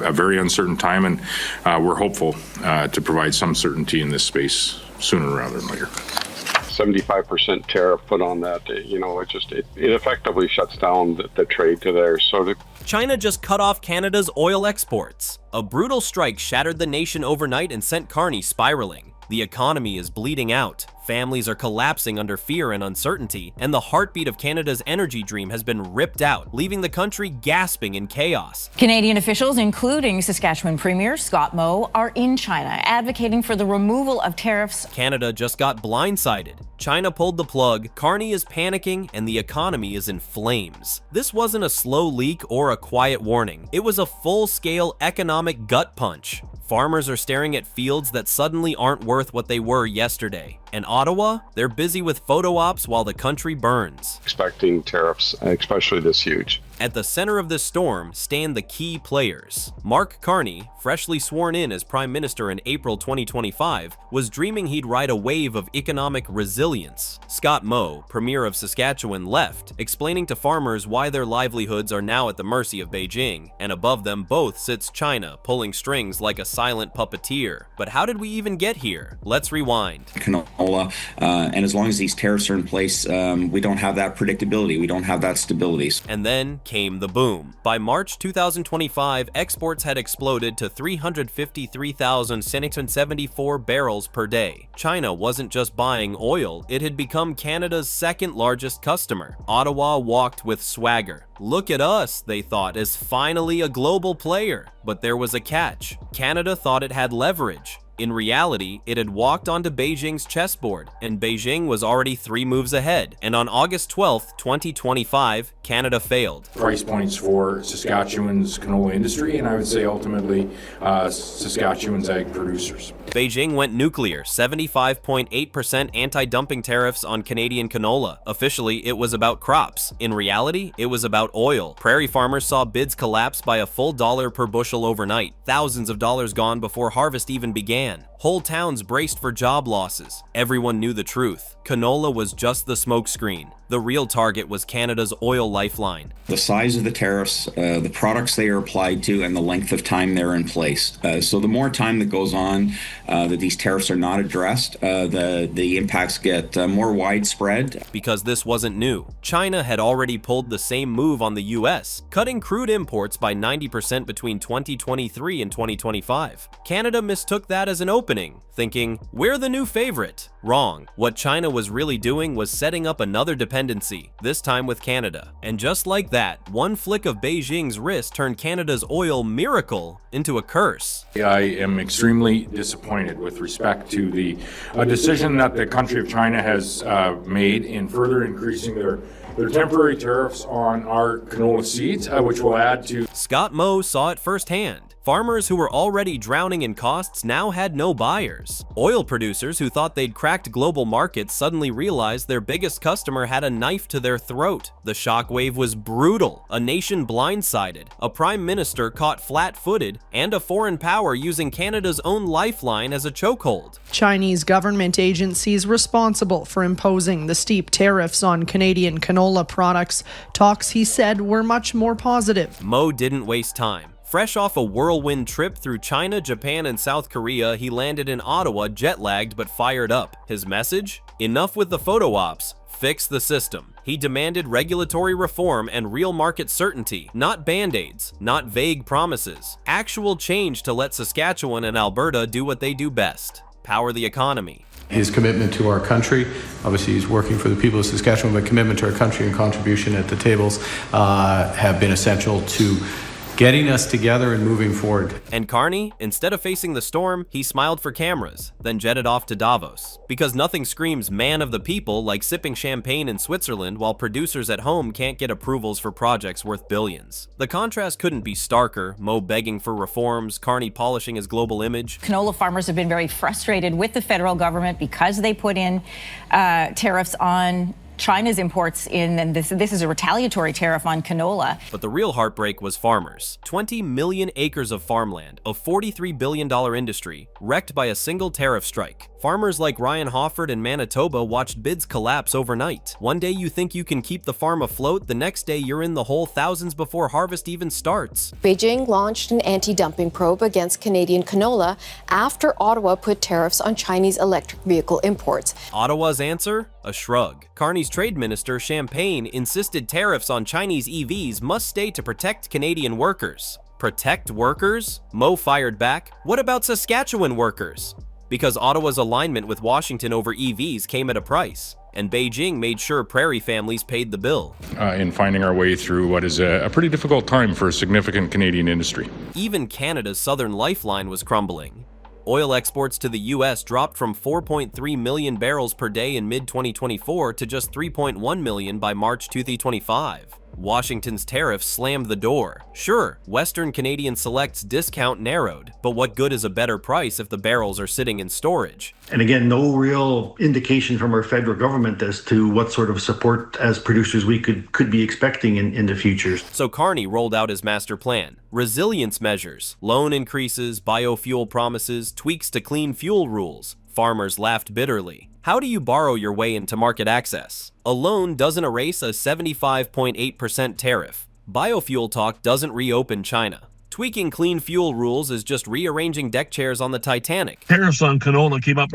A very uncertain time, and we're hopeful to provide some certainty in this space sooner rather than later. 75% tariff put on that, it effectively shuts down the trade to there. China just cut off Canada's oil exports. A brutal strike shattered the nation overnight and sent Carney spiraling. The economy is bleeding out. Families are collapsing under fear and uncertainty, and the heartbeat of Canada's energy dream has been ripped out, leaving the country gasping in chaos. Canadian officials, including Saskatchewan Premier Scott Moe, are in China, advocating for the removal of tariffs. Canada just got blindsided. China pulled the plug, Carney is panicking, and the economy is in flames. This wasn't a slow leak or a quiet warning. It was a full-scale economic gut punch. Farmers are staring at fields that suddenly aren't worth what they were yesterday. And Ottawa, they're busy with photo ops while the country burns. Expecting tariffs, especially this huge. At the center of this storm stand the key players. Mark Carney, freshly sworn in as Prime Minister in April 2025, was dreaming he'd ride a wave of economic resilience. Scott Moe, Premier of Saskatchewan, left, explaining to farmers why their livelihoods are now at the mercy of Beijing, and above them both sits China, pulling strings like a silent puppeteer. But how did we even get here? Let's rewind. Canola, and as long as these tariffs are in place, we don't have that predictability, we don't have that stability. And then came the boom. By March 2025, exports had exploded to 353,674 barrels per day. China wasn't just buying oil, it had become Canada's second largest customer. Ottawa walked with swagger. Look at us, they thought, as finally a global player. But there was a catch. Canada thought it had leverage. In reality, it had walked onto Beijing's chessboard, and Beijing was already 3 moves ahead. And on August 12, 2025, Canada failed. Price points for Saskatchewan's canola industry, and I would say ultimately Saskatchewan's ag producers. Beijing went nuclear, 75.8% anti-dumping tariffs on Canadian canola. Officially, it was about crops. In reality, it was about oil. Prairie farmers saw bids collapse by a full $1 per bushel overnight. Thousands of dollars gone before harvest even began. Whole towns braced for job losses. Everyone knew the truth. Canola was just the smokescreen. The real target was Canada's oil lifeline. The size of the tariffs, the products they are applied to, and the length of time they're in place. So the more time that goes on that these tariffs are not addressed, the impacts get more widespread. Because this wasn't new. China had already pulled the same move on the US, cutting crude imports by 90% between 2023 and 2025. Canada mistook that as an opening, thinking, we're the new favorite. Wrong. What China was really doing was setting up another dependency, this time with Canada. And just like that, one flick of Beijing's wrist turned Canada's oil miracle into a curse. I am extremely disappointed with respect to the decision that the country of China has made in further increasing their temporary tariffs on our canola seeds, which will add to... Scott Moe saw it firsthand. Farmers who were already drowning in costs now had no buyers. Oil producers who thought they'd cracked global markets suddenly realized their biggest customer had a knife to their throat. The shockwave was brutal. A nation blindsided, a prime minister caught flat-footed, and a foreign power using Canada's own lifeline as a chokehold. Chinese government agencies responsible for imposing the steep tariffs on Canadian canola products. Talks, he said, were much more positive. Moe didn't waste time. Fresh off a whirlwind trip through China, Japan, and South Korea, he landed in Ottawa jet-lagged but fired up. His message? Enough with the photo ops. Fix the system. He demanded regulatory reform and real market certainty, not band-aids, not vague promises. Actual change to let Saskatchewan and Alberta do what they do best: power the economy. His commitment to our country, obviously he's working for the people of Saskatchewan, but commitment to our country and contribution at the tables have been essential to getting us together and moving forward. And Carney, instead of facing the storm, he smiled for cameras, then jetted off to Davos. Because nothing screams man of the people like sipping champagne in Switzerland while producers at home can't get approvals for projects worth billions. The contrast couldn't be starker, Moe begging for reforms, Carney polishing his global image. Canola farmers have been very frustrated with the federal government because they put in tariffs on China's imports in, and this is a retaliatory tariff on canola. But the real heartbreak was farmers. 20 million acres of farmland, a $43 billion industry, wrecked by a single tariff strike. Farmers like Ryan Hofford in Manitoba watched bids collapse overnight. One day you think you can keep the farm afloat, the next day you're in the hole thousands before harvest even starts. Beijing launched an anti-dumping probe against Canadian canola after Ottawa put tariffs on Chinese electric vehicle imports. Ottawa's answer? A shrug. Carney's trade minister, Champagne, insisted tariffs on Chinese EVs must stay to protect Canadian workers. Protect workers? Mo fired back. What about Saskatchewan workers? Because Ottawa's alignment with Washington over EVs came at a price, and Beijing made sure prairie families paid the bill. In finding our way through what is a pretty difficult time for a significant Canadian industry. Even Canada's southern lifeline was crumbling. Oil exports to the U.S. dropped from 4.3 million barrels per day in mid-2024 to just 3.1 million by March 2025. Washington's tariffs slammed the door. Sure, Western Canadian Select's discount narrowed, but what good is a better price if the barrels are sitting in storage? And again, no real indication from our federal government as to what sort of support as producers we could be expecting in the future. So Carney rolled out his master plan. Resilience measures, loan increases, biofuel promises, tweaks to clean fuel rules. Farmers laughed bitterly. How do you borrow your way into market access? A loan doesn't erase a 75.8% tariff. Biofuel talk doesn't reopen China. Tweaking clean fuel rules is just rearranging deck chairs on the Titanic. Tariffs on canola came up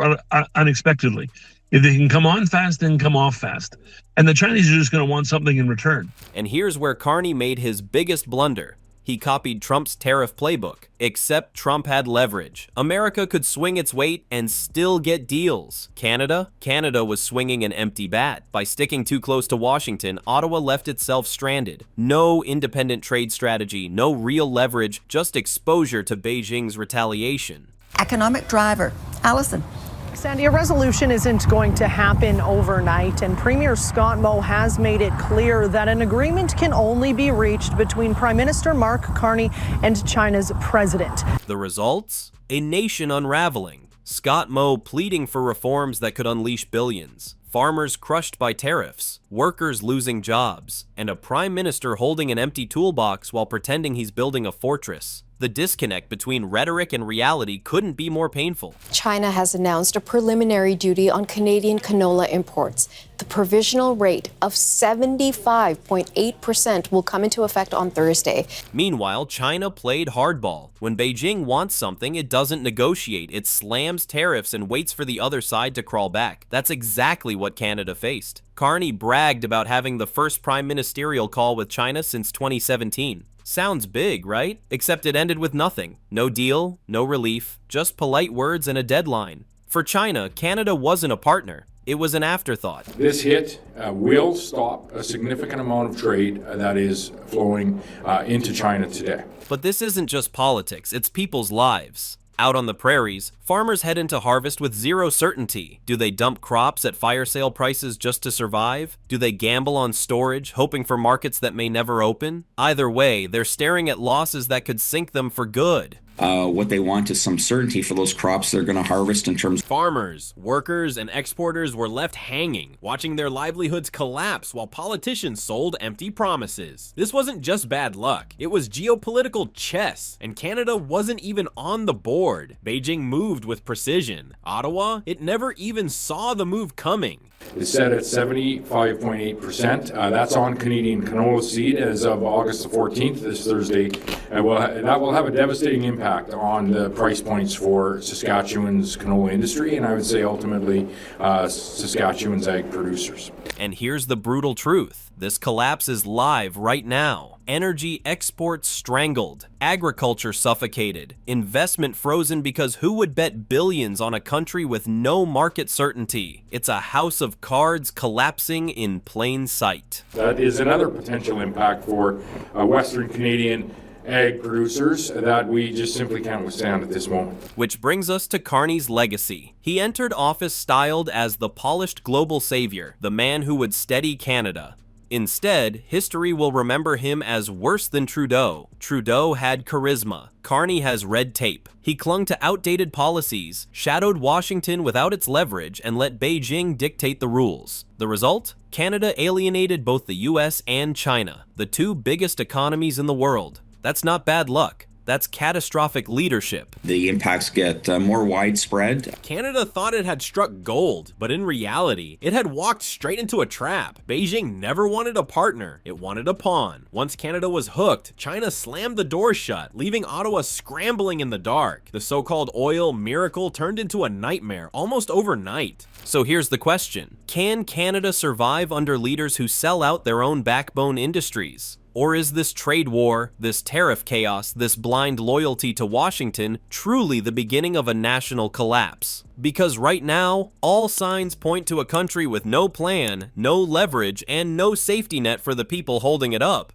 unexpectedly. If they can come on fast, then come off fast. And the Chinese are just going to want something in return. And here's where Carney made his biggest blunder. He copied Trump's tariff playbook, except Trump had leverage. America could swing its weight and still get deals. Canada was swinging an empty bat. By sticking too close to Washington, Ottawa left itself stranded. No independent trade strategy, no real leverage, just exposure to Beijing's retaliation. Economic driver. Allison. Sandy, a resolution isn't going to happen overnight, and Premier Scott Moe has made it clear that an agreement can only be reached between Prime Minister Mark Carney and China's president. The results? A nation unraveling. Scott Moe pleading for reforms that could unleash billions. Farmers crushed by tariffs, workers losing jobs, and a prime minister holding an empty toolbox while pretending he's building a fortress. The disconnect between rhetoric and reality couldn't be more painful. China has announced a preliminary duty on Canadian canola imports. The provisional rate of 75.8% will come into effect on Thursday. Meanwhile, China played hardball. When Beijing wants something, it doesn't negotiate. It slams tariffs and waits for the other side to crawl back. That's exactly what Canada faced. Carney bragged about having the first prime ministerial call with China since 2017. Sounds big, right? Except it ended with nothing. No deal, no relief, just polite words and a deadline. For China, Canada wasn't a partner. It was an afterthought. This hit will stop a significant amount of trade that is flowing into China today. But this isn't just politics, it's people's lives. Out on the prairies, farmers head into harvest with zero certainty. Do they dump crops at fire sale prices just to survive? Do they gamble on storage, hoping for markets that may never open? Either way, they're staring at losses that could sink them for good. What they want is some certainty for those crops they're going to harvest in terms. Farmers, workers, and exporters were left hanging, watching their livelihoods collapse while politicians sold empty promises. This wasn't just bad luck, it was geopolitical chess, and Canada wasn't even on the board. Beijing moved with precision. Ottawa, it never even saw the move coming. It's set at 75.8%. That's on Canadian canola seed as of August the 14th, this Thursday. That will have a devastating impact on the price points for Saskatchewan's canola industry, and I would say ultimately Saskatchewan's ag producers. And here's the brutal truth. This collapse is live right now. Energy exports strangled, agriculture suffocated, investment frozen because who would bet billions on a country with no market certainty? It's a house of cards collapsing in plain sight. That is another potential impact for Western Canadian ag producers that we just simply can't withstand at this moment. Which brings us to Carney's legacy. He entered office styled as the polished global savior, the man who would steady Canada. Instead, history will remember him as worse than Trudeau. Trudeau had charisma. Carney has red tape. He clung to outdated policies, shadowed Washington without its leverage, and let Beijing dictate the rules. The result? Canada alienated both the US and China, the two biggest economies in the world. That's not bad luck. That's catastrophic leadership. The impacts get more widespread. Canada thought it had struck gold, but in reality, it had walked straight into a trap. Beijing never wanted a partner, it wanted a pawn. Once Canada was hooked, China slammed the door shut, leaving Ottawa scrambling in the dark. The so-called oil miracle turned into a nightmare almost overnight. So here's the question: can Canada survive under leaders who sell out their own backbone industries? Or is this trade war, this tariff chaos, this blind loyalty to Washington truly the beginning of a national collapse? Because right now, all signs point to a country with no plan, no leverage, and no safety net for the people holding it up.